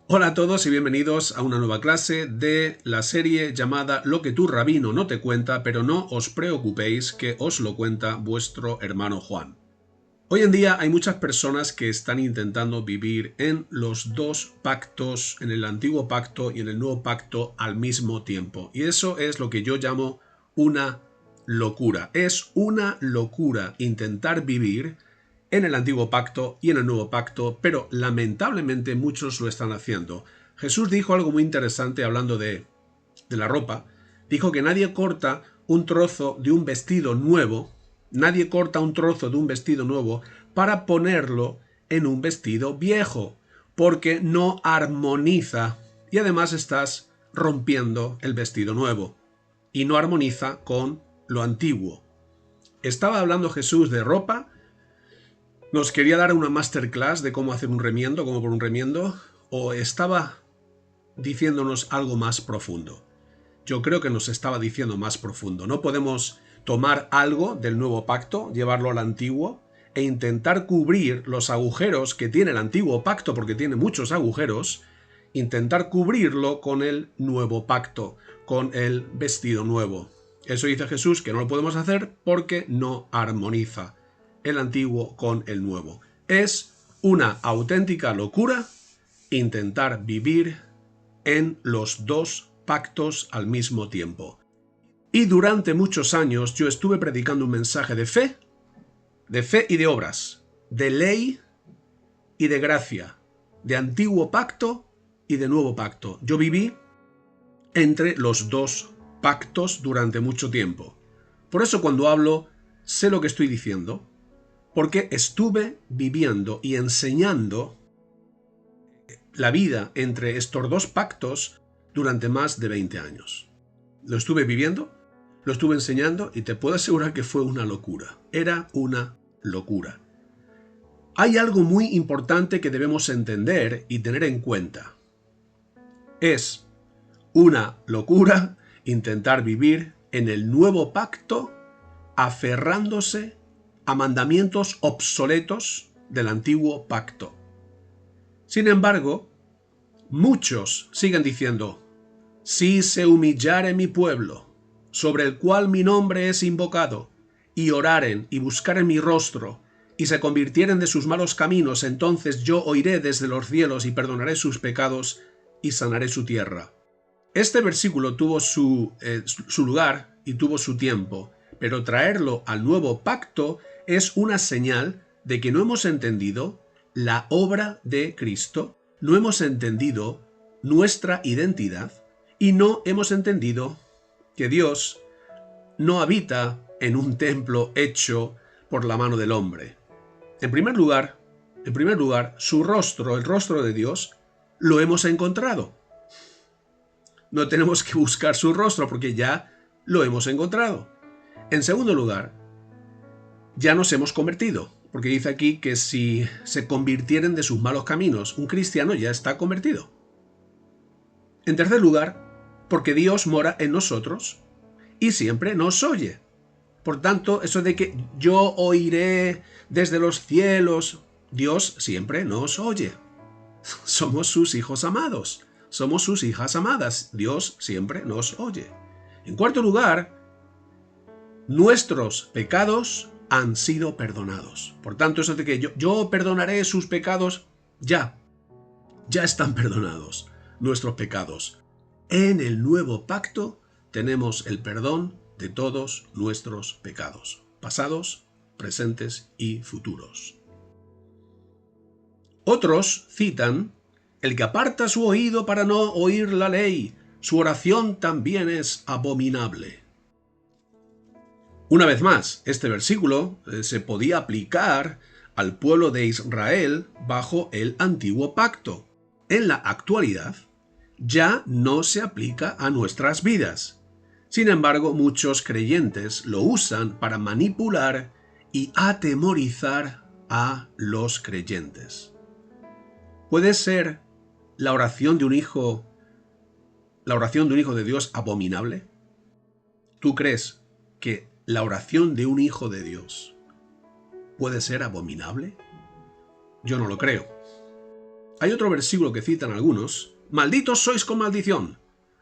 Hola a todos y bienvenidos a una nueva clase de la serie llamada Lo que tu rabino no te cuenta, pero no os preocupéis que os lo cuenta vuestro hermano Juan. Hoy en día hay muchas personas que están intentando vivir en los dos pactos, en el antiguo pacto y en el nuevo pacto al mismo tiempo. Y eso es lo que yo llamo una locura. Es una locura intentar vivir en el antiguo pacto y en el nuevo pacto, pero lamentablemente muchos lo están haciendo. Jesús dijo algo muy interesante hablando de la ropa. Dijo que nadie corta un trozo de un vestido nuevo, nadie corta un trozo de un vestido nuevo para ponerlo en un vestido viejo, porque no armoniza y además estás rompiendo el vestido nuevo y no armoniza con lo antiguo. Estaba hablando Jesús de ropa. ¿Nos quería dar una masterclass de cómo hacer un remiendo, cómo por un remiendo? ¿O estaba diciéndonos algo más profundo? Yo creo que nos estaba diciendo más profundo. No podemos tomar algo del nuevo pacto, llevarlo al antiguo e intentar cubrir los agujeros que tiene el antiguo pacto, porque tiene muchos agujeros, intentar cubrirlo con el nuevo pacto, con el vestido nuevo. Eso dice Jesús que no lo podemos hacer porque no armoniza el antiguo con el nuevo. Es una auténtica locura intentar vivir en los dos pactos al mismo tiempo. Y durante muchos años yo estuve predicando un mensaje de fe y de obras, de ley y de gracia, de antiguo pacto y de nuevo pacto. Yo viví entre los dos pactos durante mucho tiempo. Por eso cuando hablo sé lo que estoy diciendo, porque estuve viviendo y enseñando la vida entre estos dos pactos durante más de 20 años. Lo estuve viviendo, lo estuve enseñando y te puedo asegurar que fue una locura. Era una locura. Hay algo muy importante que debemos entender y tener en cuenta. Es una locura intentar vivir en el nuevo pacto aferrándose a mandamientos obsoletos del antiguo pacto. Sin embargo, muchos siguen diciendo: si se humillare mi pueblo, sobre el cual mi nombre es invocado, y oraren y buscaren mi rostro, y se convirtieren de sus malos caminos, entonces yo oiré desde los cielos y perdonaré sus pecados y sanaré su tierra. Este versículo tuvo su lugar y tuvo su tiempo, pero traerlo al nuevo pacto es una señal de que no hemos entendido la obra de Cristo, no hemos entendido nuestra identidad y no hemos entendido que Dios no habita en un templo hecho por la mano del hombre. En primer lugar, su rostro, el rostro de Dios, lo hemos encontrado. No tenemos que buscar su rostro porque ya lo hemos encontrado. En segundo lugar, ya nos hemos convertido, porque dice aquí que si se convirtieren de sus malos caminos, un cristiano ya está convertido. En tercer lugar, porque Dios mora en nosotros y siempre nos oye. Por tanto, eso de que yo oiré desde los cielos, Dios siempre nos oye. Somos sus hijos amados, somos sus hijas amadas, Dios siempre nos oye. En cuarto lugar, nuestros pecados han sido perdonados. Por tanto, eso de que yo perdonaré sus pecados, ya están perdonados nuestros pecados. En el nuevo pacto tenemos el perdón de todos nuestros pecados, pasados, presentes y futuros. Otros citan: el que aparta su oído para no oír la ley, su oración también es abominable. Una vez más, este versículo se podía aplicar al pueblo de Israel bajo el antiguo pacto. En la actualidad, ya no se aplica a nuestras vidas. Sin embargo, muchos creyentes lo usan para manipular y atemorizar a los creyentes. ¿Puede ser la oración de un hijo de Dios abominable? ¿Tú crees que la oración de un hijo de Dios puede ser abominable? Yo no lo creo. hay otro versículo que citan algunos: malditos sois con maldición,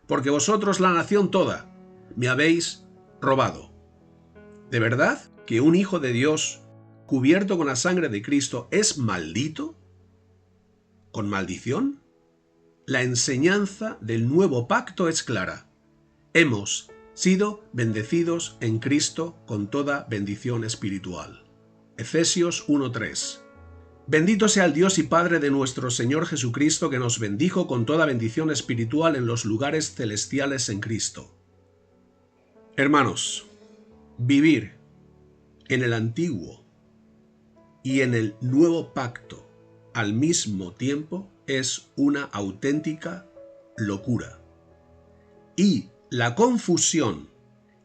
porque vosotros la nación toda me habéis robado. ¿De verdad que un hijo de Dios cubierto con la sangre de Cristo es maldito? ¿Con maldición? La enseñanza del nuevo pacto es clara. Hemos sido bendecidos en Cristo con toda bendición espiritual. Efesios 1:3. Bendito sea el Dios y Padre de nuestro Señor Jesucristo, que nos bendijo con toda bendición espiritual en los lugares celestiales en Cristo. Hermanos, vivir en el antiguo y en el nuevo pacto al mismo tiempo es una auténtica locura. Y la confusión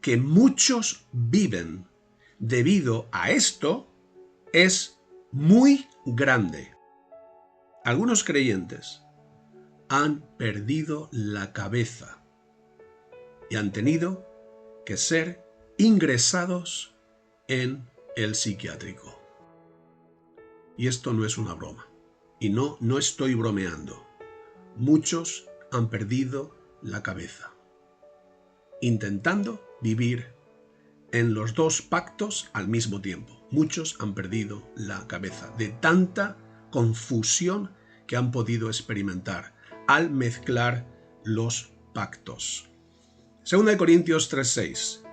que muchos viven debido a esto es muy grande. Algunos creyentes han perdido la cabeza y han tenido que ser ingresados en el psiquiátrico. Y esto no es una broma. Y no estoy bromeando. Muchos han perdido la cabeza intentando vivir en los dos pactos al mismo tiempo. Muchos han perdido la cabeza de tanta confusión que han podido experimentar al mezclar los pactos. 2 Corintios 3:6.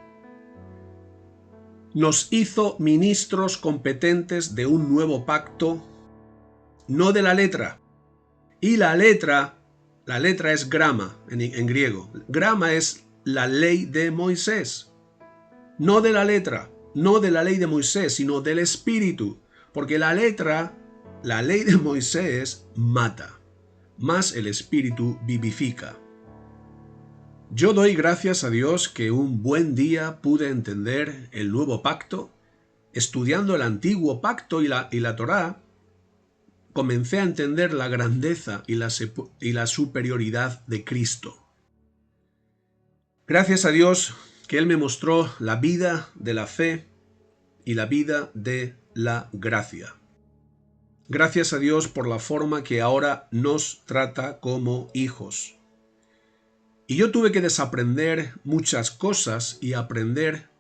Nos hizo ministros competentes de un nuevo pacto, no de la letra. Y la letra es grama en griego. Grama es la ley de Moisés. No de la letra, no de la ley de Moisés, sino del Espíritu. Porque la letra, la ley de Moisés mata, mas el Espíritu vivifica. Yo doy gracias a Dios que un buen día pude entender el nuevo pacto. Estudiando el antiguo pacto y la Torá, comencé a entender la grandeza y la superioridad de Cristo. Gracias a Dios que Él me mostró la vida de la fe y la vida de la gracia. Gracias a Dios por la forma que ahora nos trata como hijos. Y yo tuve que desaprender muchas cosas y aprender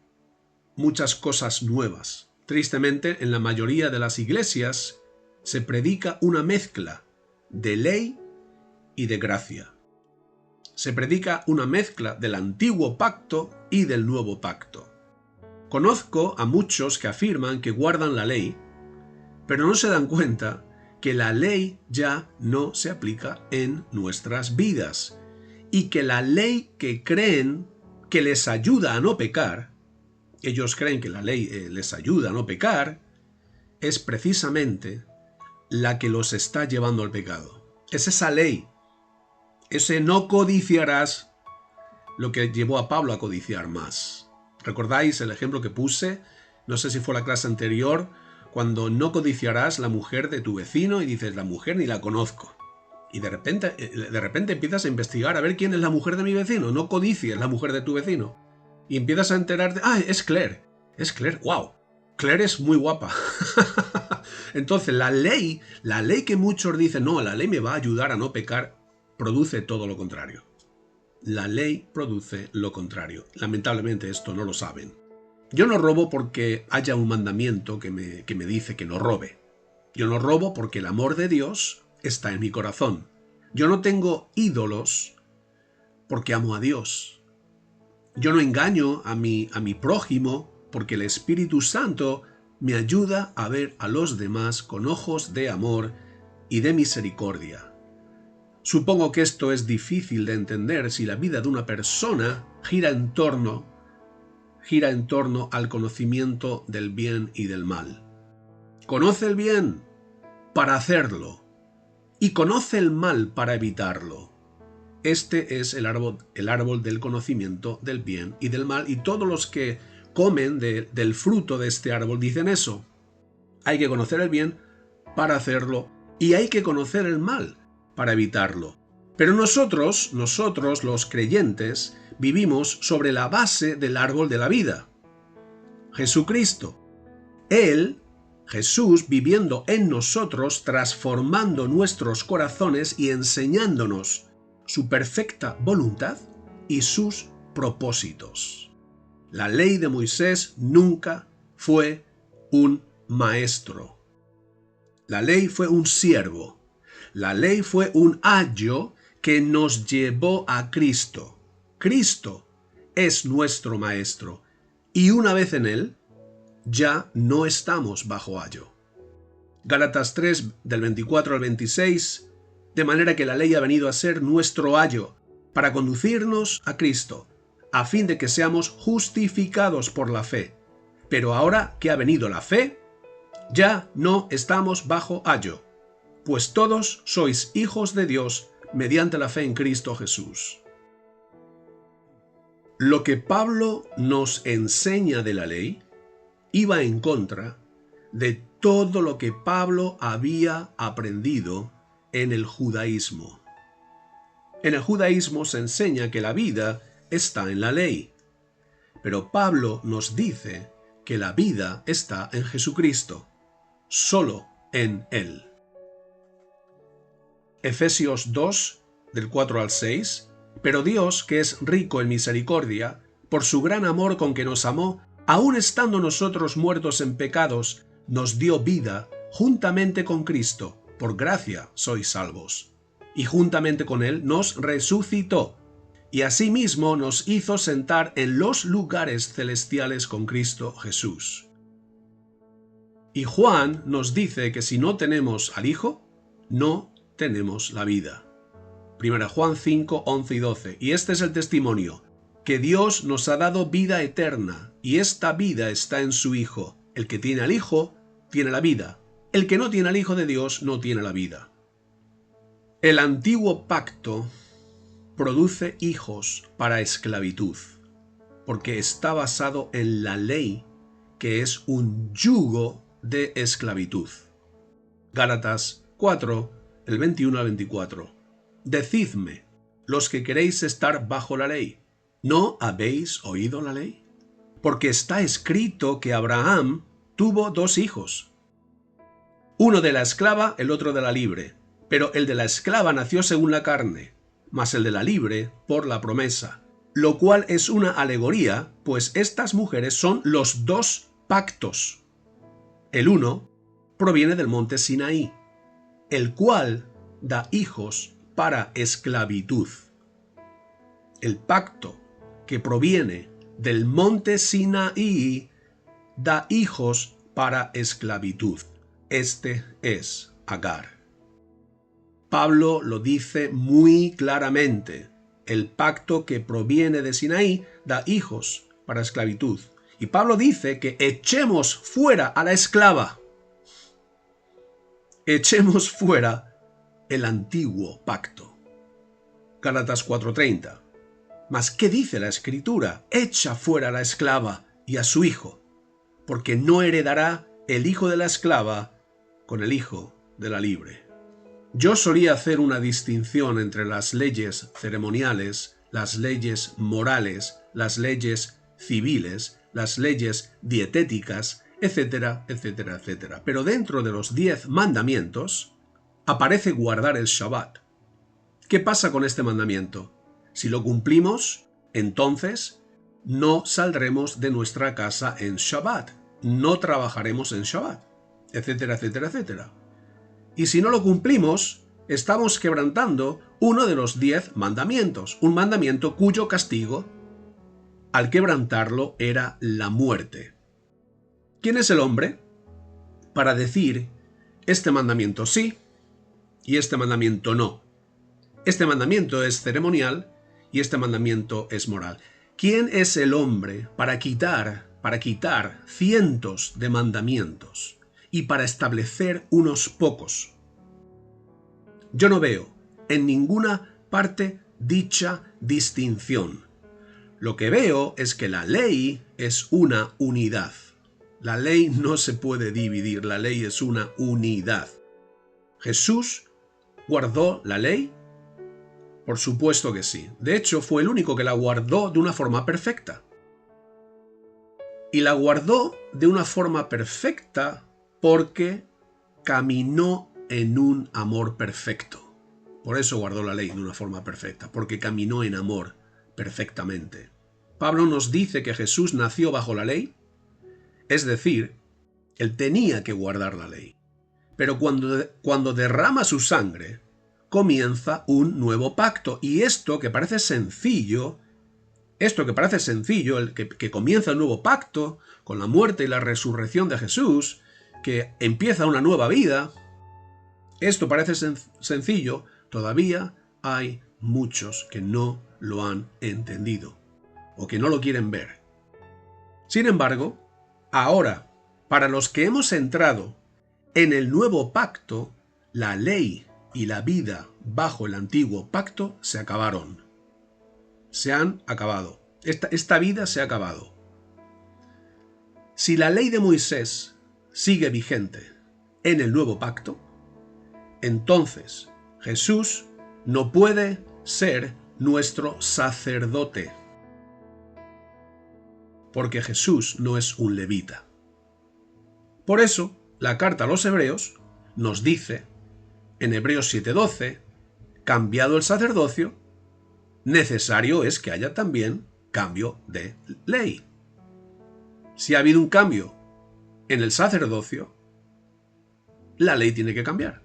muchas cosas nuevas. Tristemente, en la mayoría de las iglesias se predica una mezcla de ley y de gracia. Se predica una mezcla del antiguo pacto y del nuevo pacto. Conozco a muchos que afirman que guardan la ley, pero no se dan cuenta que la ley ya no se aplica en nuestras vidas y que la ley que creen que les ayuda a no pecar, ellos creen que la ley les ayuda a no pecar, es precisamente la que los está llevando al pecado. Es esa ley. Ese no codiciarás lo que llevó a Pablo a codiciar más. ¿Recordáis el ejemplo que puse? No sé si fue la clase anterior, cuando no codiciarás la mujer de tu vecino y dices, la mujer ni la conozco. Y de repente empiezas a investigar a ver quién es la mujer de mi vecino. No codicies la mujer de tu vecino. Y empiezas a enterarte, es Claire. Es Claire, wow. Claire es muy guapa. Entonces la ley que muchos dicen, no, la ley me va a ayudar a no pecar, produce todo lo contrario. La ley produce lo contrario. Lamentablemente esto no lo saben. Yo no robo porque haya un mandamiento que me dice que no robe. Yo no robo porque el amor de Dios está en mi corazón. Yo no tengo ídolos porque amo a Dios. Yo no engaño a mi prójimo porque el Espíritu Santo me ayuda a ver a los demás con ojos de amor y de misericordia. Supongo que esto es difícil de entender si la vida de una persona gira en torno al conocimiento del bien y del mal. Conoce el bien para hacerlo y conoce el mal para evitarlo. Este es el árbol del conocimiento del bien y del mal, y todos los que comen del fruto de este árbol dicen eso. Hay que conocer el bien para hacerlo y hay que conocer el mal para evitarlo. Pero nosotros los creyentes, vivimos sobre la base del árbol de la vida. Jesucristo. Él Jesús viviendo en nosotros, transformando nuestros corazones y enseñándonos su perfecta voluntad y sus propósitos. La ley de Moisés nunca fue un maestro. La ley fue un siervo. La ley fue un ayo que nos llevó a Cristo. Cristo es nuestro maestro y una vez en él, ya no estamos bajo ayo. Gálatas 3, del 24 al 26, de manera que la ley ha venido a ser nuestro ayo para conducirnos a Cristo, a fin de que seamos justificados por la fe. Pero ahora que ha venido la fe, ya no estamos bajo ayo, pues todos sois hijos de Dios mediante la fe en Cristo Jesús. Lo que Pablo nos enseña de la ley iba en contra de todo lo que Pablo había aprendido en el judaísmo. En el judaísmo se enseña que la vida está en la ley, pero Pablo nos dice que la vida está en Jesucristo, solo en Él. Efesios 2, del 4 al 6, pero Dios, que es rico en misericordia, por su gran amor con que nos amó, aun estando nosotros muertos en pecados, nos dio vida juntamente con Cristo, por gracia sois salvos. Y juntamente con Él nos resucitó, y asimismo nos hizo sentar en los lugares celestiales con Cristo Jesús. Y Juan nos dice que si no tenemos al Hijo, no tenemos la vida. 1 Juan 5, 11 y 12. Y este es el testimonio, que Dios nos ha dado vida eterna, y esta vida está en su Hijo. El que tiene al Hijo, tiene la vida. El que no tiene al Hijo de Dios, no tiene la vida. El antiguo pacto produce hijos para esclavitud, porque está basado en la ley, que es un yugo de esclavitud. Gálatas 4, el 21 al 24. Decidme, los que queréis estar bajo la ley, ¿no habéis oído la ley? Porque está escrito que Abraham tuvo 2 hijos, uno de la esclava, el otro de la libre, pero el de la esclava nació según la carne, mas el de la libre por la promesa, lo cual es una alegoría, pues estas mujeres son los 2 pactos. El uno proviene del monte Sinaí, el cual da hijos para esclavitud. El pacto que proviene del monte Sinaí da hijos para esclavitud. Este es Agar. Pablo lo dice muy claramente. El pacto que proviene de Sinaí da hijos para esclavitud. Y Pablo dice que echemos fuera a la esclava. Echemos fuera el antiguo pacto. Gálatas 4:30. Mas ¿qué dice la Escritura? Echa fuera a la esclava y a su hijo, porque no heredará el hijo de la esclava con el hijo de la libre. Yo solía hacer una distinción entre las leyes ceremoniales, las leyes morales, las leyes civiles, las leyes dietéticas, etcétera, etcétera, etcétera. Pero dentro de los 10 mandamientos aparece guardar el Shabbat. ¿Qué pasa con este mandamiento? Si lo cumplimos, entonces no saldremos de nuestra casa en Shabbat, no trabajaremos en Shabbat, etcétera, etcétera, etcétera. Y si no lo cumplimos, estamos quebrantando uno de los 10 mandamientos, un mandamiento cuyo castigo, al quebrantarlo, era la muerte. ¿Quién es el hombre para decir este mandamiento sí y este mandamiento no? Este mandamiento es ceremonial y este mandamiento es moral. ¿Quién es el hombre para quitar cientos de mandamientos y para establecer unos pocos? Yo no veo en ninguna parte dicha distinción. Lo que veo es que la ley es una unidad. La ley no se puede dividir, la ley es una unidad. ¿Jesús guardó la ley? Por supuesto que sí. De hecho, fue el único que la guardó de una forma perfecta. Y la guardó de una forma perfecta porque caminó en un amor perfecto. Por eso guardó la ley de una forma perfecta, porque caminó en amor perfectamente. Pablo nos dice que Jesús nació bajo la ley, es decir, él tenía que guardar la ley. Pero cuando derrama su sangre, comienza un nuevo pacto. Y esto que parece sencillo, que comienza el nuevo pacto, con la muerte y la resurrección de Jesús, que empieza una nueva vida, esto parece sencillo, todavía hay muchos que no lo han entendido o que no lo quieren ver. Sin embargo, ahora, para los que hemos entrado en el nuevo pacto, la ley y la vida bajo el antiguo pacto se acabaron. Se han acabado. Esta vida se ha acabado. Si la ley de Moisés sigue vigente en el nuevo pacto, entonces Jesús no puede ser nuestro sacerdote, porque Jesús no es un levita. Por eso, la carta a los Hebreos nos dice, en Hebreos 7:12, cambiado el sacerdocio, necesario es que haya también cambio de ley. Si ha habido un cambio en el sacerdocio, la ley tiene que cambiar.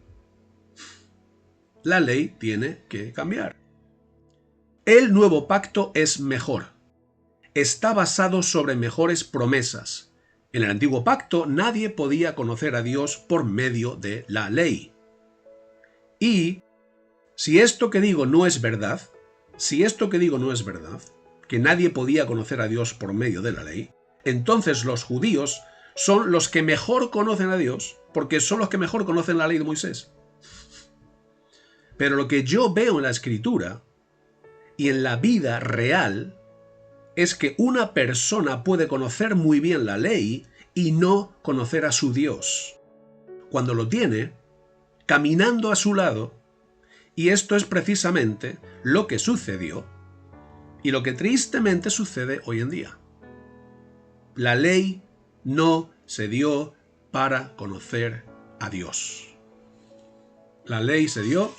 La ley tiene que cambiar. El nuevo pacto es mejor. Está basado sobre mejores promesas. En el antiguo pacto nadie podía conocer a Dios por medio de la ley. Y si esto que digo no es verdad, que nadie podía conocer a Dios por medio de la ley, entonces los judíos son los que mejor conocen a Dios, porque son los que mejor conocen la ley de Moisés. Pero lo que yo veo en la Escritura y en la vida real es que una persona puede conocer muy bien la ley y no conocer a su Dios, cuando lo tiene caminando a su lado, y esto es precisamente lo que sucedió y lo que tristemente sucede hoy en día. La ley no se dio para conocer a Dios. La ley se dio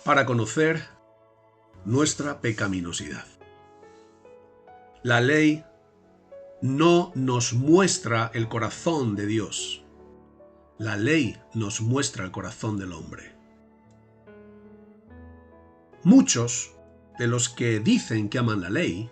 para conocer nuestra pecaminosidad. La ley no nos muestra el corazón de Dios. La ley nos muestra el corazón del hombre. Muchos de los que dicen que aman la ley,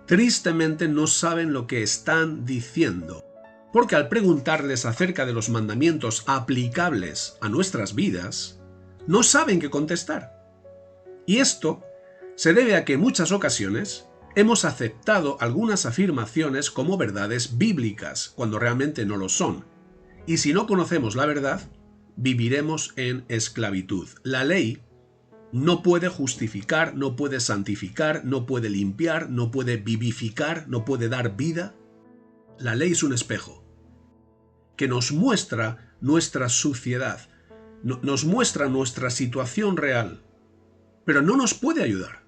tristemente no saben lo que están diciendo, porque al preguntarles acerca de los mandamientos aplicables a nuestras vidas, no saben qué contestar. Y esto se debe a que en muchas ocasiones hemos aceptado algunas afirmaciones como verdades bíblicas, cuando realmente no lo son. Y si no conocemos la verdad, viviremos en esclavitud. La ley no puede justificar, no puede santificar, no puede limpiar, no puede vivificar, no puede dar vida. La ley es un espejo que nos muestra nuestra suciedad, nos muestra nuestra situación real, pero no nos puede ayudar,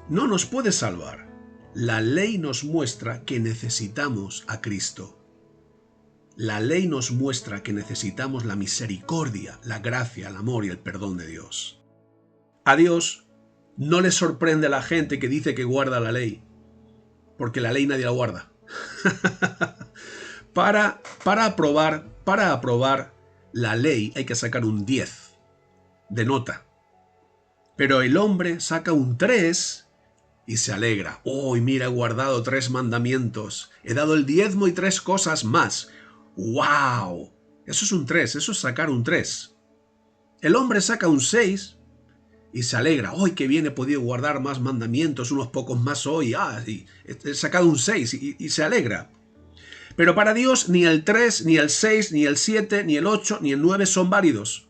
no nos puede salvar. La ley nos muestra que necesitamos a Cristo. La ley nos muestra que necesitamos la misericordia, la gracia, el amor y el perdón de Dios. A Dios no le sorprende a la gente que dice que guarda la ley, porque la ley nadie la guarda. Para aprobar la ley hay que sacar un 10 de nota. Pero el hombre saca un 3 y se alegra. ¡Oh, mira, he guardado 3 mandamientos! He dado el diezmo y 3 cosas más. ¡Wow! Eso es un 3, eso es sacar un 3. El hombre saca un 6 y se alegra. ¡Hoy que bien he podido guardar más mandamientos, unos pocos más hoy! Y he sacado un 6 y se alegra. Pero para Dios ni el 3, ni el 6, ni el 7, ni el 8, ni el 9 son válidos.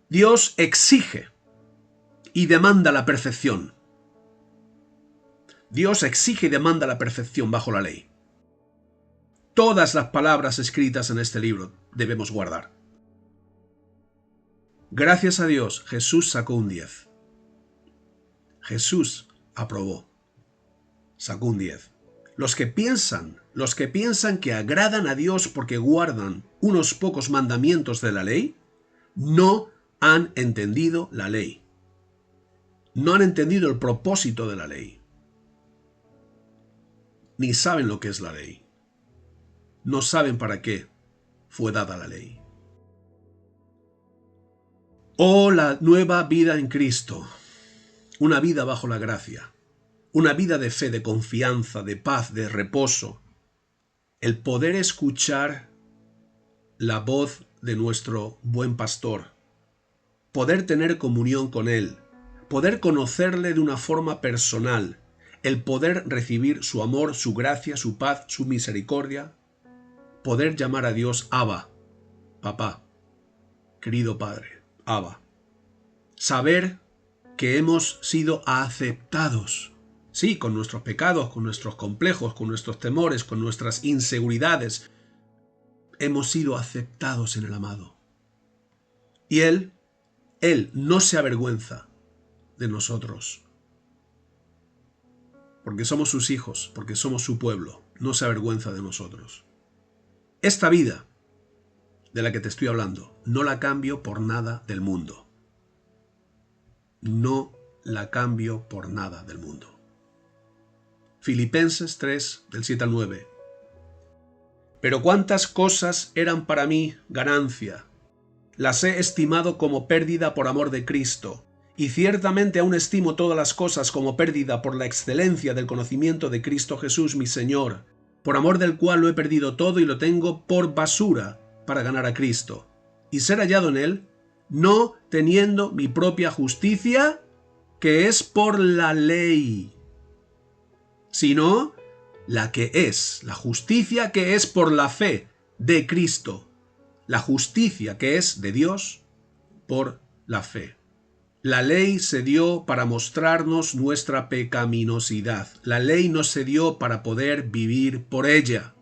Dios exige y demanda la perfección. Dios exige y demanda la perfección bajo la ley. Todas las palabras escritas en este libro debemos guardar. Gracias a Dios, Jesús sacó un 10. Jesús aprobó. Sacó un 10. los que piensan que agradan a Dios porque guardan unos pocos mandamientos de la ley, no han entendido la ley. No han entendido el propósito de la ley. Ni saben lo que es la ley. No saben para qué fue dada la ley. Oh, la nueva vida en Cristo. Una vida bajo la gracia. Una vida de fe, de confianza, de paz, de reposo. El poder escuchar la voz de nuestro buen pastor. Poder tener comunión con Él. Poder conocerle de una forma personal. El poder recibir su amor, su gracia, su paz, su misericordia. Poder llamar a Dios Abba, papá, querido Padre, Abba. Saber que hemos sido aceptados. Sí, con nuestros pecados, con nuestros complejos, con nuestros temores, con nuestras inseguridades. Hemos sido aceptados en el amado. Y Él no se avergüenza de nosotros. Porque somos sus hijos, porque somos su pueblo. No se avergüenza de nosotros. Esta vida de la que te estoy hablando, no la cambio por nada del mundo. No la cambio por nada del mundo. Filipenses 3, del 7 al 9. Pero cuántas cosas eran para mí ganancia. Las he estimado como pérdida por amor de Cristo. Y ciertamente aún estimo todas las cosas como pérdida por la excelencia del conocimiento de Cristo Jesús mi Señor, por amor del cual lo he perdido todo y lo tengo por basura para ganar a Cristo, y ser hallado en Él, no teniendo mi propia justicia, que es por la ley, sino la que es, la justicia que es por la fe de Cristo, la justicia que es de Dios por la fe. La ley se dio para mostrarnos nuestra pecaminosidad. La ley no se dio para poder vivir por ella.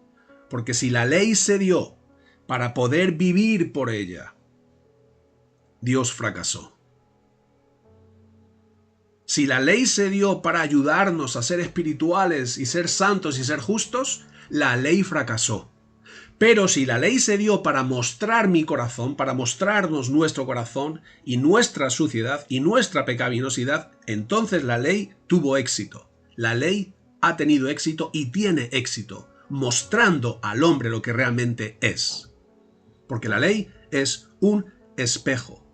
Porque si la ley se dio para poder vivir por ella, Dios fracasó. Si la ley se dio para ayudarnos a ser espirituales y ser santos y ser justos, la ley fracasó. Pero si la ley se dio para mostrar mi corazón, para mostrarnos nuestro corazón y nuestra suciedad y nuestra pecaminosidad, entonces la ley tuvo éxito. La ley ha tenido éxito y tiene éxito, mostrando al hombre lo que realmente es. Porque la ley es un espejo.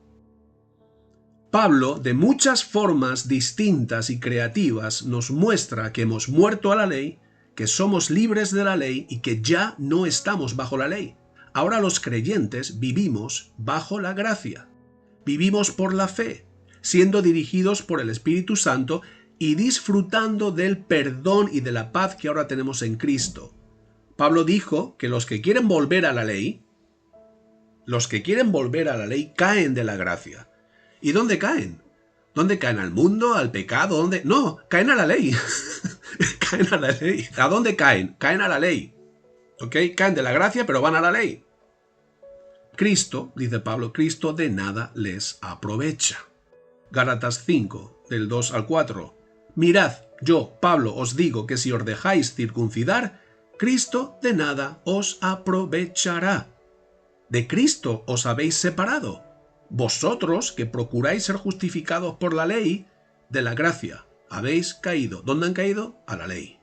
Pablo, de muchas formas distintas y creativas, nos muestra que hemos muerto a la ley, que somos libres de la ley y que ya no estamos bajo la ley. Ahora los creyentes vivimos bajo la gracia. Vivimos por la fe, siendo dirigidos por el Espíritu Santo y disfrutando del perdón y de la paz que ahora tenemos en Cristo. Pablo dijo que los que quieren volver a la ley, caen de la gracia. ¿Y dónde caen? ¿Dónde caen? ¿Al mundo? ¿Al pecado? ¿Dónde? No, caen a la ley. Caen a la ley. ¿A dónde caen? Caen a la ley. ¿Ok? Caen de la gracia, pero van a la ley. Cristo, dice Pablo, Cristo de nada les aprovecha. Gálatas 5, del 2 al 4. Mirad, yo, Pablo, os digo que si os dejáis circuncidar, Cristo de nada os aprovechará. De Cristo os habéis separado. Vosotros, que procuráis ser justificados por la ley, de la gracia, habéis caído. ¿Dónde han caído? A la ley.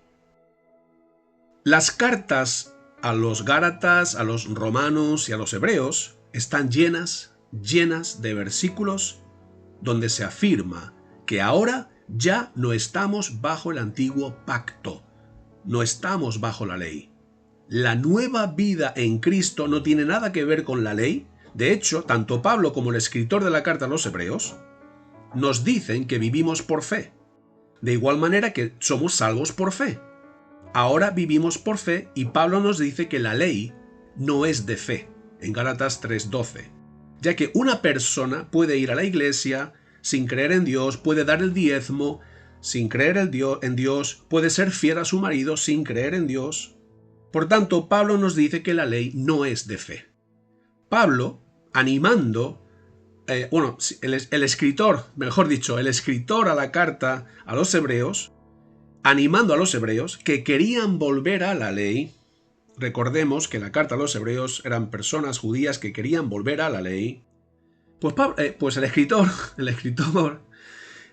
Las cartas a los Gálatas, a los romanos y a los hebreos están llenas de versículos donde se afirma que ahora ya no estamos bajo el antiguo pacto, no estamos bajo la ley. La nueva vida en Cristo no tiene nada que ver con la ley. De hecho, tanto Pablo como el escritor de la carta a los hebreos nos dicen que vivimos por fe. De igual manera que somos salvos por fe. Ahora vivimos por fe y Pablo nos dice que la ley no es de fe, en Gálatas 3:12, ya que una persona puede ir a la iglesia sin creer en Dios, puede dar el diezmo sin creer en Dios, puede ser fiel a su marido sin creer en Dios. Por tanto, Pablo nos dice que la ley no es de fe. Pablo, animando, el escritor a la carta a los hebreos, animando a los hebreos que querían volver a la ley. Recordemos que la carta a los hebreos eran personas judías que querían volver a la ley. Pues el escritor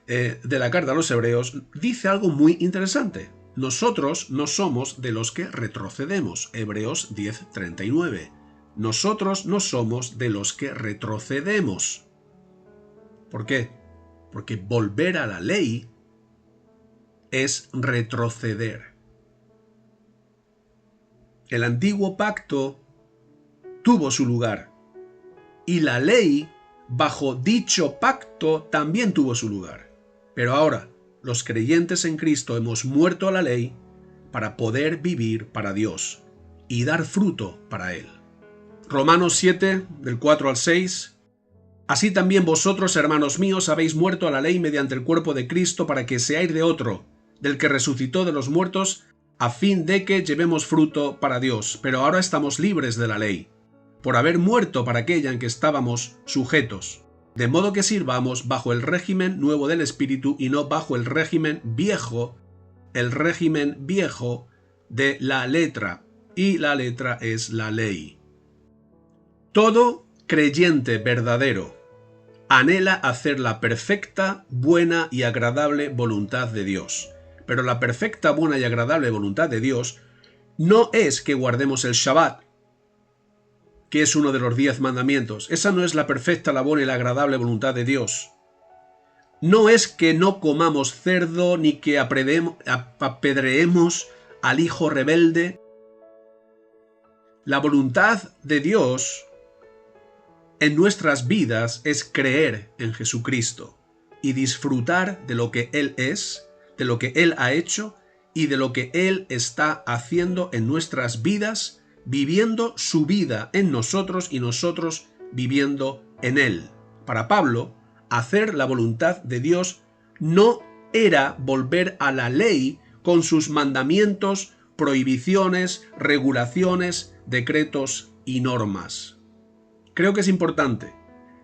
de la carta a los hebreos dice algo muy interesante. Nosotros no somos de los que retrocedemos. Hebreos 10:39. Nosotros no somos de los que retrocedemos. ¿Por qué? Porque volver a la ley es retroceder. El antiguo pacto tuvo su lugar y la ley bajo dicho pacto también tuvo su lugar. Pero ahora, los creyentes en Cristo hemos muerto a la ley para poder vivir para Dios y dar fruto para Él. Romanos 7, del 4 al 6. Así también vosotros, hermanos míos, habéis muerto a la ley mediante el cuerpo de Cristo para que seáis de otro, del que resucitó de los muertos, a fin de que llevemos fruto para Dios. Pero ahora estamos libres de la ley, por haber muerto para aquella en que estábamos sujetos, de modo que sirvamos bajo el régimen nuevo del Espíritu y no bajo el régimen viejo de la letra, y la letra es la ley. Todo creyente verdadero anhela hacer la perfecta, buena y agradable voluntad de Dios. Pero la perfecta, buena y agradable voluntad de Dios no es que guardemos el Shabbat, que es uno de los 10 mandamientos. Esa no es la perfecta, la buena y la agradable voluntad de Dios. No es que no comamos cerdo ni que apedreemos al hijo rebelde. La voluntad de Dios en nuestras vidas es creer en Jesucristo y disfrutar de lo que Él es, de lo que Él ha hecho y de lo que Él está haciendo en nuestras vidas, viviendo su vida en nosotros y nosotros viviendo en Él. Para Pablo, hacer la voluntad de Dios no era volver a la ley con sus mandamientos, prohibiciones, regulaciones, decretos y normas. Creo que es importante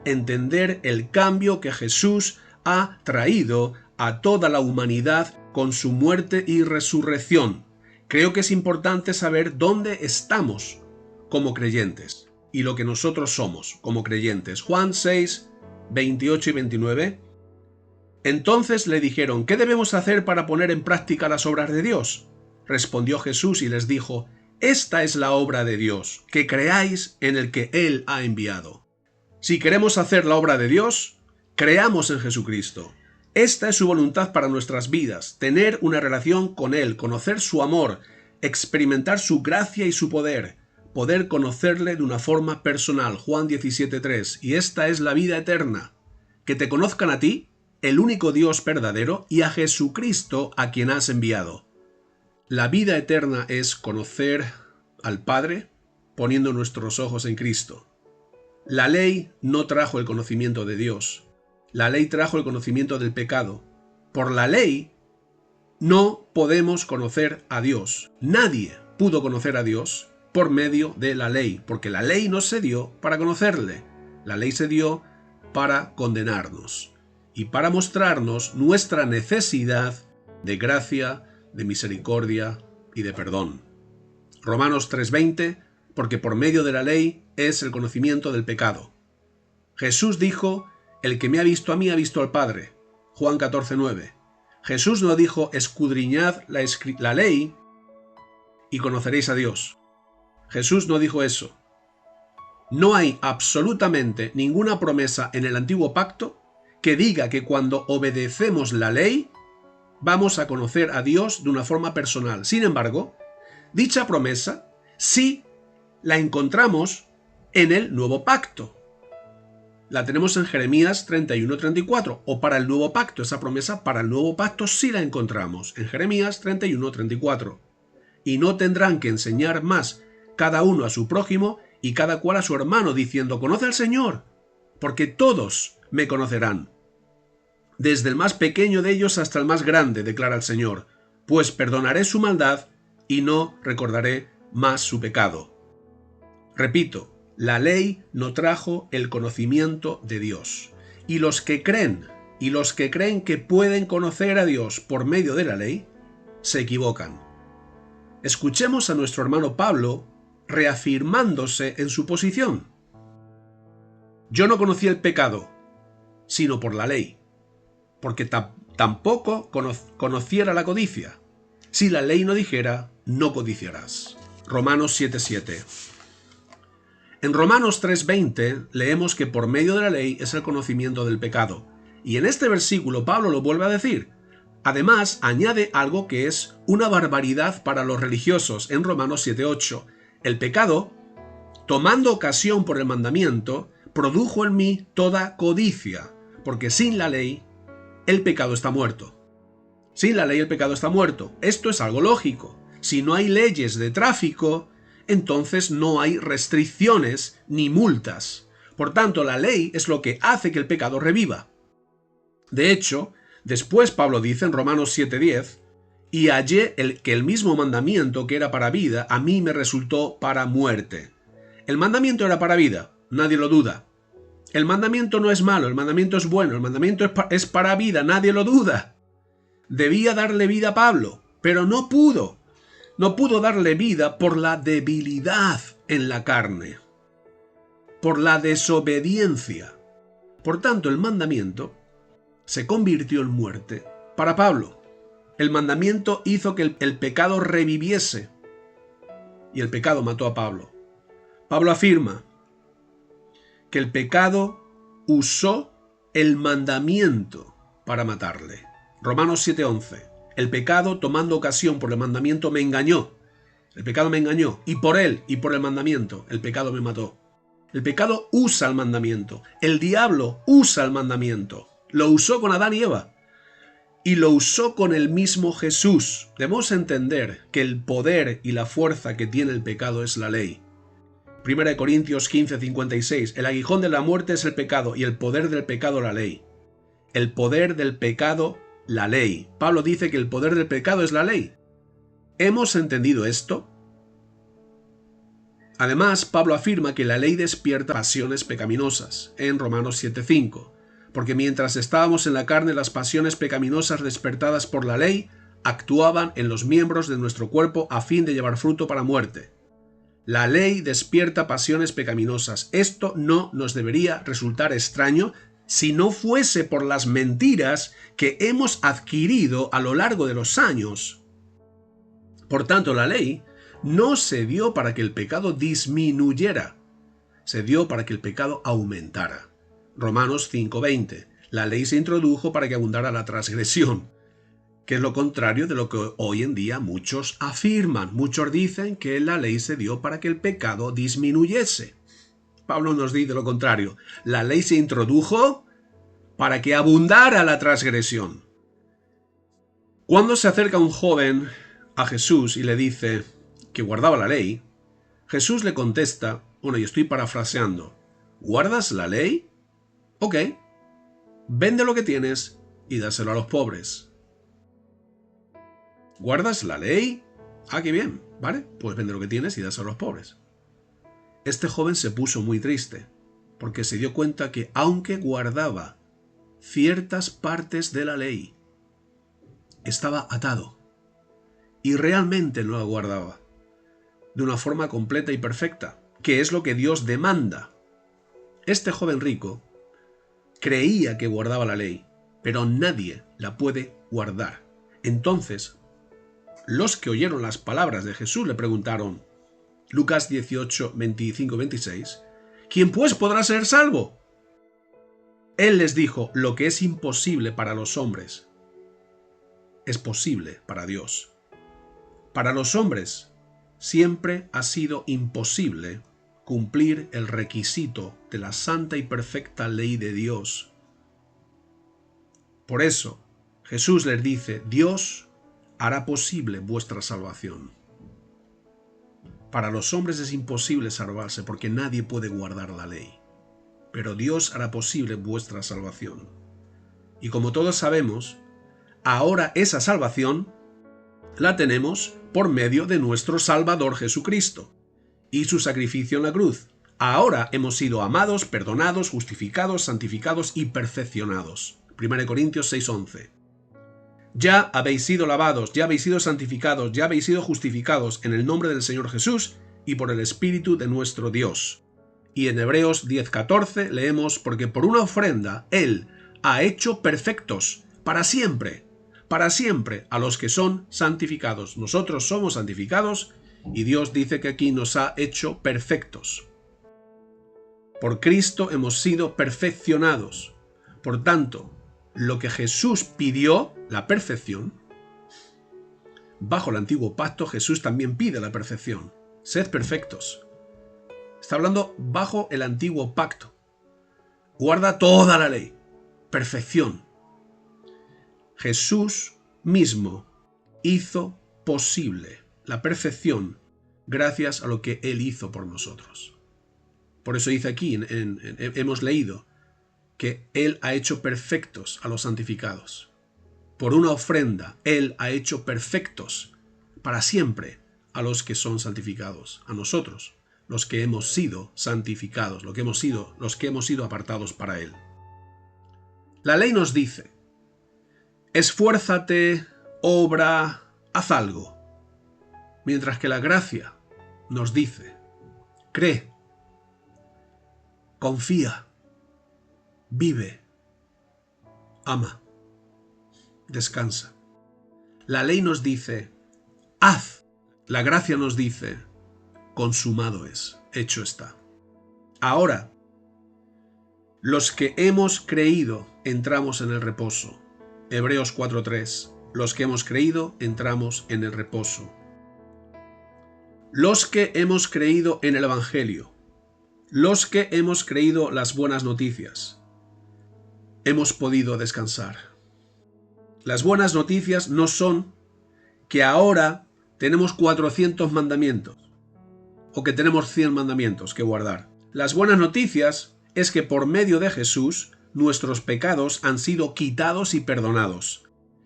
entender el cambio que Jesús ha traído a toda la humanidad con su muerte y resurrección. Creo que es importante saber dónde estamos como creyentes y lo que nosotros somos como creyentes. Juan 6, 28 y 29. Entonces le dijeron: ¿qué debemos hacer para poner en práctica las obras de Dios? Respondió Jesús y les dijo: esta es la obra de Dios, que creáis en el que Él ha enviado. Si queremos hacer la obra de Dios, creamos en Jesucristo. Esta es su voluntad para nuestras vidas, tener una relación con Él, conocer su amor, experimentar su gracia y su poder conocerle de una forma personal. Juan 17:3. Y esta es la vida eterna, que te conozcan a ti, el único Dios verdadero, y a Jesucristo a quien has enviado. La vida eterna es conocer al Padre poniendo nuestros ojos en Cristo. La ley no trajo el conocimiento de Dios. La ley trajo el conocimiento del pecado. Por la ley no podemos conocer a Dios. Nadie pudo conocer a Dios por medio de la ley, porque la ley no se dio para conocerle. La ley se dio para condenarnos y para mostrarnos nuestra necesidad de gracia, de misericordia y de perdón. Romanos 3:20, porque por medio de la ley es el conocimiento del pecado. Jesús dijo: el que me ha visto a mí ha visto al Padre. Juan 14:9. Jesús no dijo: escudriñad la ley y conoceréis a Dios. Jesús no dijo eso. No hay absolutamente ninguna promesa en el antiguo pacto que diga que cuando obedecemos la ley vamos a conocer a Dios de una forma personal. Sin embargo, dicha promesa sí la encontramos en el nuevo pacto. La tenemos en Jeremías 31:34, o para el nuevo pacto. Esa promesa para el nuevo pacto sí la encontramos en Jeremías 31:34. Y no tendrán que enseñar más cada uno a su prójimo y cada cual a su hermano, diciendo: conoce al Señor, porque todos me conocerán. Desde el más pequeño de ellos hasta el más grande, declara el Señor, pues perdonaré su maldad y no recordaré más su pecado. Repito, la ley no trajo el conocimiento de Dios. Y los que creen que pueden conocer a Dios por medio de la ley, se equivocan. Escuchemos a nuestro hermano Pablo reafirmándose en su posición. Yo no conocí el pecado, sino por la ley, porque tampoco conociera la codicia. Si la ley no dijera, no codiciarás. Romanos 7:7. En Romanos 3:20 leemos que por medio de la ley es el conocimiento del pecado. Y en este versículo Pablo lo vuelve a decir. Además, añade algo que es una barbaridad para los religiosos en Romanos 7:8. El pecado, tomando ocasión por el mandamiento, produjo en mí toda codicia, porque sin la ley el pecado está muerto. Sin la ley el pecado está muerto. Esto es algo lógico. Si no hay leyes de tráfico, entonces no hay restricciones ni multas. Por tanto, la ley es lo que hace que el pecado reviva. De hecho, después Pablo dice en Romanos 7:10, y hallé que el mismo mandamiento que era para vida, a mí me resultó para muerte. El mandamiento era para vida, nadie lo duda. El mandamiento no es malo, el mandamiento es bueno, el mandamiento es para vida, nadie lo duda. Debía darle vida a Pablo, pero no pudo. No pudo darle vida por la debilidad en la carne, por la desobediencia. Por tanto, el mandamiento se convirtió en muerte para Pablo. El mandamiento hizo que el pecado reviviese y el pecado mató a Pablo. Pablo afirma que el pecado usó el mandamiento para matarle. Romanos 7:11. El pecado, tomando ocasión por el mandamiento, me engañó. El pecado me engañó, y por él y por el mandamiento, el pecado me mató. El pecado usa el mandamiento. El diablo usa el mandamiento. Lo usó con Adán y Eva. Y lo usó con el mismo Jesús. Debemos entender que el poder y la fuerza que tiene el pecado es la ley. 1 Corintios 15:56. El aguijón de la muerte es el pecado y el poder del pecado la ley. El poder del pecado, la ley. Pablo dice que el poder del pecado es la ley. ¿Hemos entendido esto? Además, Pablo afirma que la ley despierta pasiones pecaminosas en Romanos 7:5. Porque mientras estábamos en la carne, las pasiones pecaminosas despertadas por la ley actuaban en los miembros de nuestro cuerpo a fin de llevar fruto para muerte. La ley despierta pasiones pecaminosas. Esto no nos debería resultar extraño si no fuese por las mentiras que hemos adquirido a lo largo de los años. Por tanto, la ley no se dio para que el pecado disminuyera, se dio para que el pecado aumentara. Romanos 5:20. La ley se introdujo para que abundara la transgresión, que es lo contrario de lo que hoy en día muchos afirman. Muchos dicen que la ley se dio para que el pecado disminuyese. Pablo nos dice lo contrario. La ley se introdujo para que abundara la transgresión. Cuando se acerca un joven a Jesús y le dice que guardaba la ley, Jesús le contesta, y estoy parafraseando, ¿guardas la ley? Ok, vende lo que tienes y dáselo a los pobres. ¿Guardas la ley? Ah, qué bien, ¿vale? Pues vende lo que tienes y dáselo a los pobres. Este joven se puso muy triste, porque se dio cuenta que aunque guardaba ciertas partes de la ley, estaba atado, y realmente no la guardaba de una forma completa y perfecta, que es lo que Dios demanda. Este joven rico creía que guardaba la ley, pero nadie la puede guardar. Entonces, los que oyeron las palabras de Jesús le preguntaron, Lucas 18, 25-26, ¿quién pues podrá ser salvo? Él les dijo, lo que es imposible para los hombres, es posible para Dios. Para los hombres, siempre ha sido imposible cumplir el requisito de la santa y perfecta ley de Dios. Por eso, Jesús les dice, Dios hará posible vuestra salvación. Para los hombres es imposible salvarse porque nadie puede guardar la ley. Pero Dios hará posible vuestra salvación. Y como todos sabemos, ahora esa salvación la tenemos por medio de nuestro Salvador Jesucristo y su sacrificio en la cruz. Ahora hemos sido amados, perdonados, justificados, santificados y perfeccionados. 1 Corintios 6:11. Ya habéis sido lavados, ya habéis sido santificados, ya habéis sido justificados en el nombre del Señor Jesús y por el Espíritu de nuestro Dios. Y en Hebreos 10:14 leemos, porque por una ofrenda Él ha hecho perfectos para siempre a los que son santificados. Nosotros somos santificados y Dios dice que aquí nos ha hecho perfectos. Por Cristo hemos sido perfeccionados. Por tanto, lo que Jesús pidió, la perfección, bajo el antiguo pacto Jesús también pide la perfección. Sed perfectos. Está hablando bajo el antiguo pacto. Guarda toda la ley. Perfección. Jesús mismo hizo posible la perfección gracias a lo que Él hizo por nosotros. Por eso dice aquí, hemos leído, que Él ha hecho perfectos a los santificados. Por una ofrenda, Él ha hecho perfectos para siempre a los que son santificados, a nosotros, los que hemos sido santificados, los que hemos sido apartados para Él. La ley nos dice, esfuérzate, obra, haz algo. Mientras que la gracia nos dice, cree, confía, vive, ama, descansa. La ley nos dice, haz. La gracia nos dice, consumado es, hecho está. Ahora, los que hemos creído entramos en el reposo. Hebreos 4:3. Los que hemos creído entramos en el reposo. Los que hemos creído en el Evangelio. Los que hemos creído las buenas noticias. Hemos podido descansar. Las buenas noticias no son que ahora tenemos 400 mandamientos o que tenemos 100 mandamientos que guardar. Las buenas noticias es que por medio de Jesús nuestros pecados han sido quitados y perdonados.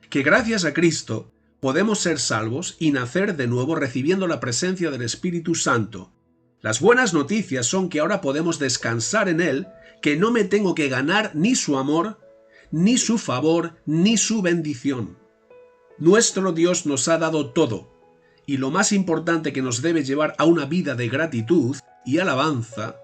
Que gracias a Cristo podemos ser salvos y nacer de nuevo recibiendo la presencia del Espíritu Santo. Las buenas noticias son que ahora podemos descansar en Él, que no me tengo que ganar ni su amor, ni su favor, ni su bendición. Nuestro Dios nos ha dado todo, y lo más importante que nos debe llevar a una vida de gratitud y alabanza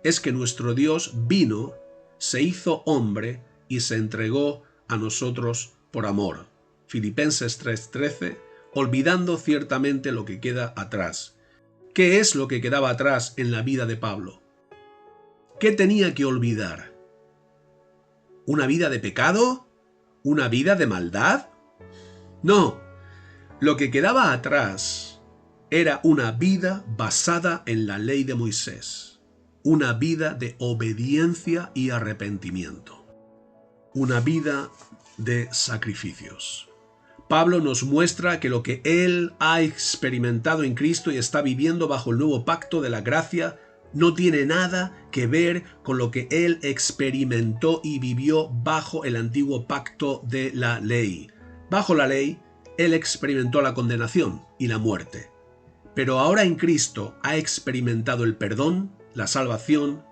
es que nuestro Dios vino, se hizo hombre y se entregó a nosotros por amor. Filipenses 3:13, olvidando ciertamente lo que queda atrás. ¿Qué es lo que quedaba atrás en la vida de Pablo? ¿Qué tenía que olvidar? ¿Una vida de pecado? ¿Una vida de maldad? No, lo que quedaba atrás era una vida basada en la ley de Moisés, una vida de obediencia y arrepentimiento, una vida de sacrificios. Pablo nos muestra que lo que él ha experimentado en Cristo y está viviendo bajo el nuevo pacto de la gracia no tiene nada que ver con lo que él experimentó y vivió bajo el antiguo pacto de la ley. Bajo la ley, él experimentó la condenación y la muerte. Pero ahora en Cristo ha experimentado el perdón, la salvación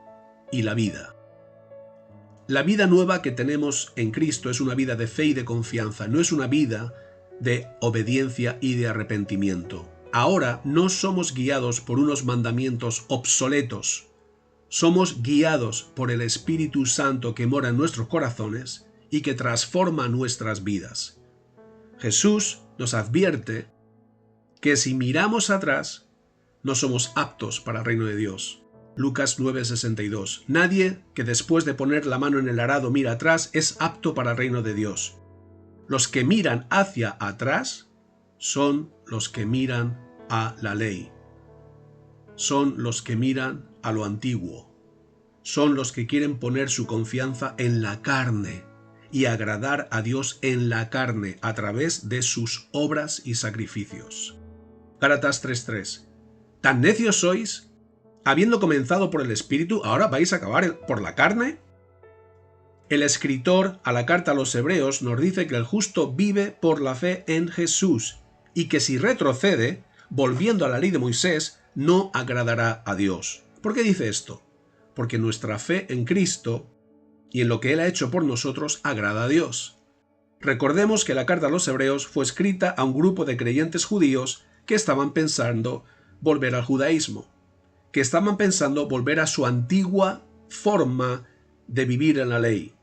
y la vida. La vida nueva que tenemos en Cristo es una vida de fe y de confianza, no es una vida de obediencia y de arrepentimiento. Ahora no somos guiados por unos mandamientos obsoletos, somos guiados por el Espíritu Santo que mora en nuestros corazones y que transforma nuestras vidas. Jesús nos advierte que si miramos atrás, no somos aptos para el reino de Dios. Lucas 9:62. Nadie que después de poner la mano en el arado mira atrás es apto para el reino de Dios. Los que miran hacia atrás son los que miran a la ley. Son los que miran a lo antiguo. Son los que quieren poner su confianza en la carne y agradar a Dios en la carne a través de sus obras y sacrificios. Gálatas 3:3. ¿Tan necios sois? Habiendo comenzado por el Espíritu, ¿ahora vais a acabar por la carne? El escritor a la carta a los Hebreos nos dice que el justo vive por la fe en Jesús y que si retrocede, volviendo a la ley de Moisés, no agradará a Dios. ¿Por qué dice esto? Porque nuestra fe en Cristo y en lo que Él ha hecho por nosotros agrada a Dios. Recordemos que la carta a los Hebreos fue escrita a un grupo de creyentes judíos que estaban pensando volver al judaísmo, que estaban pensando volver a su antigua forma de vivir en la ley.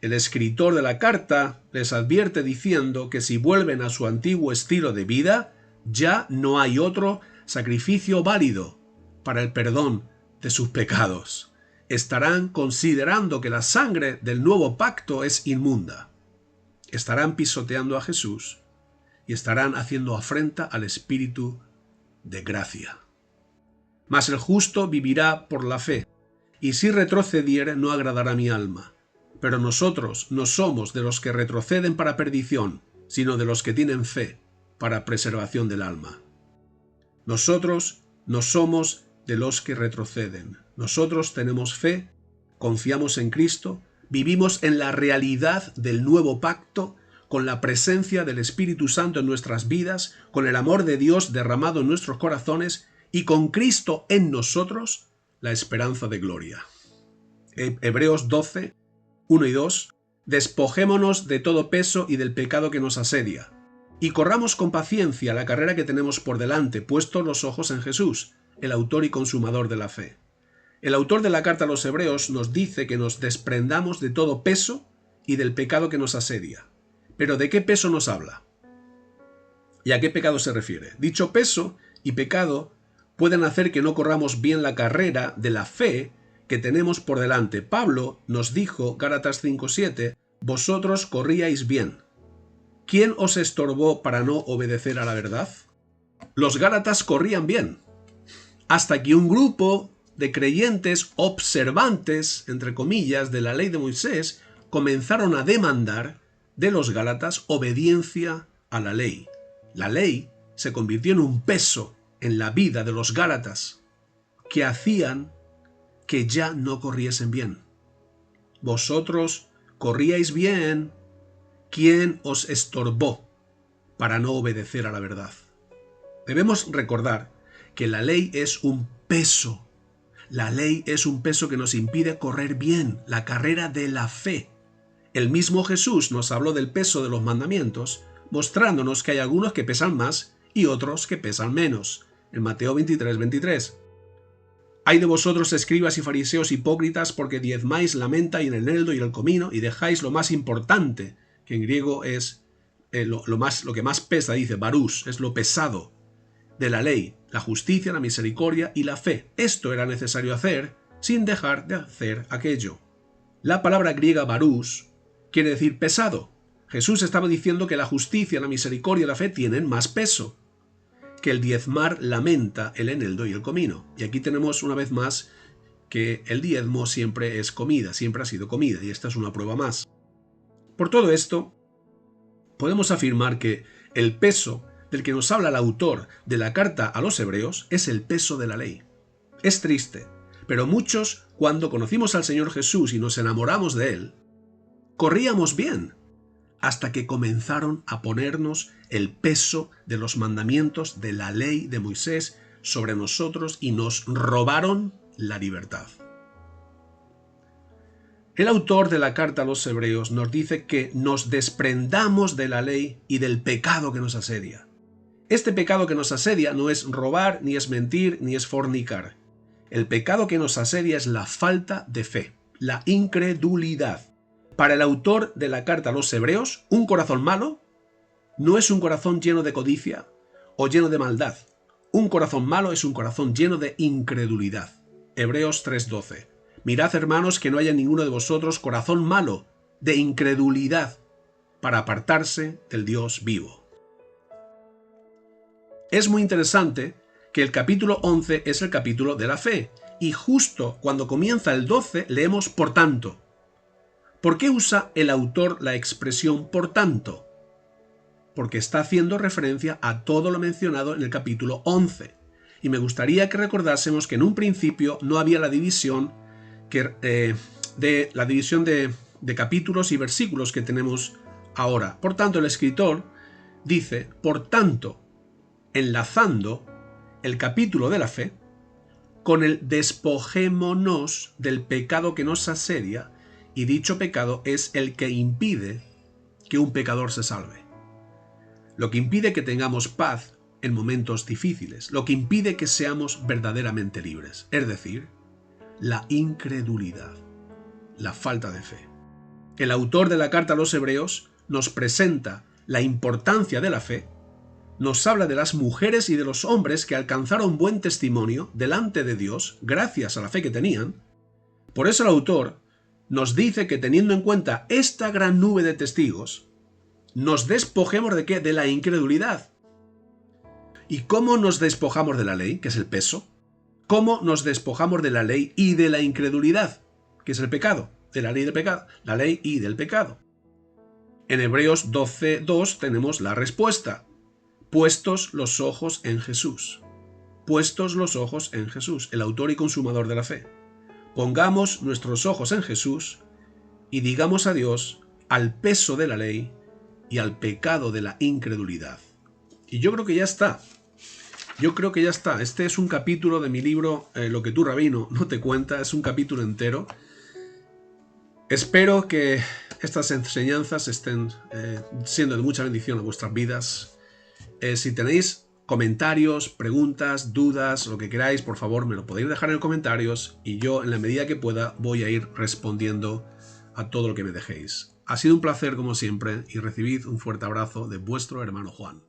El escritor de la carta les advierte diciendo que si vuelven a su antiguo estilo de vida, ya no hay otro sacrificio válido para el perdón de sus pecados. Estarán considerando que la sangre del nuevo pacto es inmunda. Estarán pisoteando a Jesús y estarán haciendo afrenta al Espíritu de gracia. Mas el justo vivirá por la fe, y si retrocediere no agradará mi alma. Pero nosotros no somos de los que retroceden para perdición, sino de los que tienen fe para preservación del alma. Nosotros no somos de los que retroceden. Nosotros tenemos fe, confiamos en Cristo, vivimos en la realidad del nuevo pacto, con la presencia del Espíritu Santo en nuestras vidas, con el amor de Dios derramado en nuestros corazones y con Cristo en nosotros, la esperanza de gloria. Hebreos 12, 1 y 2. Despojémonos de todo peso y del pecado que nos asedia, y corramos con paciencia la carrera que tenemos por delante, puestos los ojos en Jesús, el autor y consumador de la fe. El autor de la carta a los Hebreos nos dice que nos desprendamos de todo peso y del pecado que nos asedia. Pero ¿de qué peso nos habla? ¿Y a qué pecado se refiere? Dicho peso y pecado pueden hacer que no corramos bien la carrera de la fe que tenemos por delante. Pablo nos dijo, Gálatas 5:7, vosotros corríais bien. ¿Quién os estorbó para no obedecer a la verdad? Los gálatas corrían bien, hasta que un grupo de creyentes observantes, entre comillas, de la ley de Moisés, comenzaron a demandar de los gálatas obediencia a la ley. La ley se convirtió en un peso en la vida de los gálatas que hacían que ya no corriesen bien. Vosotros corríais bien. ¿Quién os estorbó para no obedecer a la verdad? Debemos recordar que la ley es un peso. La ley es un peso que nos impide correr bien la carrera de la fe. El mismo Jesús nos habló del peso de los mandamientos, mostrándonos que hay algunos que pesan más y otros que pesan menos. En Mateo 23:23. Hay de vosotros, escribas y fariseos hipócritas, porque diezmáis la menta y el eneldo y el comino, y dejáis lo más importante, que en griego es lo que más pesa, dice barús, es lo pesado de la ley, la justicia, la misericordia y la fe. Esto era necesario hacer sin dejar de hacer aquello. La palabra griega barús quiere decir pesado. Jesús estaba diciendo que la justicia, la misericordia y la fe tienen más peso que el diezmar la menta, el eneldo y el comino. Y aquí tenemos una vez más que el diezmo siempre es comida, siempre ha sido comida, y esta es una prueba más. Por todo esto, podemos afirmar que el peso del que nos habla el autor de la carta a los Hebreos es el peso de la ley. Es triste, pero muchos, cuando conocimos al Señor Jesús y nos enamoramos de Él, corríamos bien, hasta que comenzaron a ponernos el peso de los mandamientos de la ley de Moisés sobre nosotros y nos robaron la libertad. El autor de la carta a los Hebreos nos dice que nos desprendamos de la ley y del pecado que nos asedia. Este pecado que nos asedia no es robar, ni es mentir, ni es fornicar. El pecado que nos asedia es la falta de fe, la incredulidad. Para el autor de la carta a los Hebreos, un corazón malo no es un corazón lleno de codicia o lleno de maldad. Un corazón malo es un corazón lleno de incredulidad. Hebreos 3:12. Mirad, hermanos, que no haya en ninguno de vosotros corazón malo de incredulidad para apartarse del Dios vivo. Es muy interesante que el capítulo 11 es el capítulo de la fe, y justo cuando comienza el 12 leemos por tanto. ¿Por qué usa el autor la expresión por tanto? Porque está haciendo referencia a todo lo mencionado en el capítulo 11. Y me gustaría que recordásemos que en un principio no había la división de capítulos y versículos que tenemos ahora. Por tanto, el escritor dice, por tanto, enlazando el capítulo de la fe con el despojémonos del pecado que nos asedia, y dicho pecado es el que impide que un pecador se salve. Lo que impide que tengamos paz en momentos difíciles, lo que impide que seamos verdaderamente libres, es decir, la incredulidad, la falta de fe. El autor de la carta a los Hebreos nos presenta la importancia de la fe, nos habla de las mujeres y de los hombres que alcanzaron buen testimonio delante de Dios gracias a la fe que tenían. Por eso el autor nos dice que teniendo en cuenta esta gran nube de testigos, nos despojemos ¿de qué? De la incredulidad. ¿Y cómo nos despojamos de la ley, que es el peso? ¿Cómo nos despojamos de la ley y de la incredulidad, que es el pecado? De la ley y del pecado. La ley y del pecado. En Hebreos 12:2 tenemos la respuesta. Puestos los ojos en Jesús. Puestos los ojos en Jesús, el autor y consumador de la fe. Pongamos nuestros ojos en Jesús y digamos adiós al peso de la ley y al pecado de la incredulidad. Y yo creo que ya está. Yo creo que ya está. Este es un capítulo de mi libro Lo que tu rabino no te cuenta. Es un capítulo entero. Espero que estas enseñanzas estén siendo de mucha bendición a vuestras vidas. Si tenéis comentarios, preguntas, dudas, lo que queráis, por favor me lo podéis dejar en los comentarios y yo en la medida que pueda voy a ir respondiendo a todo lo que me dejéis. Ha sido un placer como siempre y recibid un fuerte abrazo de vuestro hermano Juan.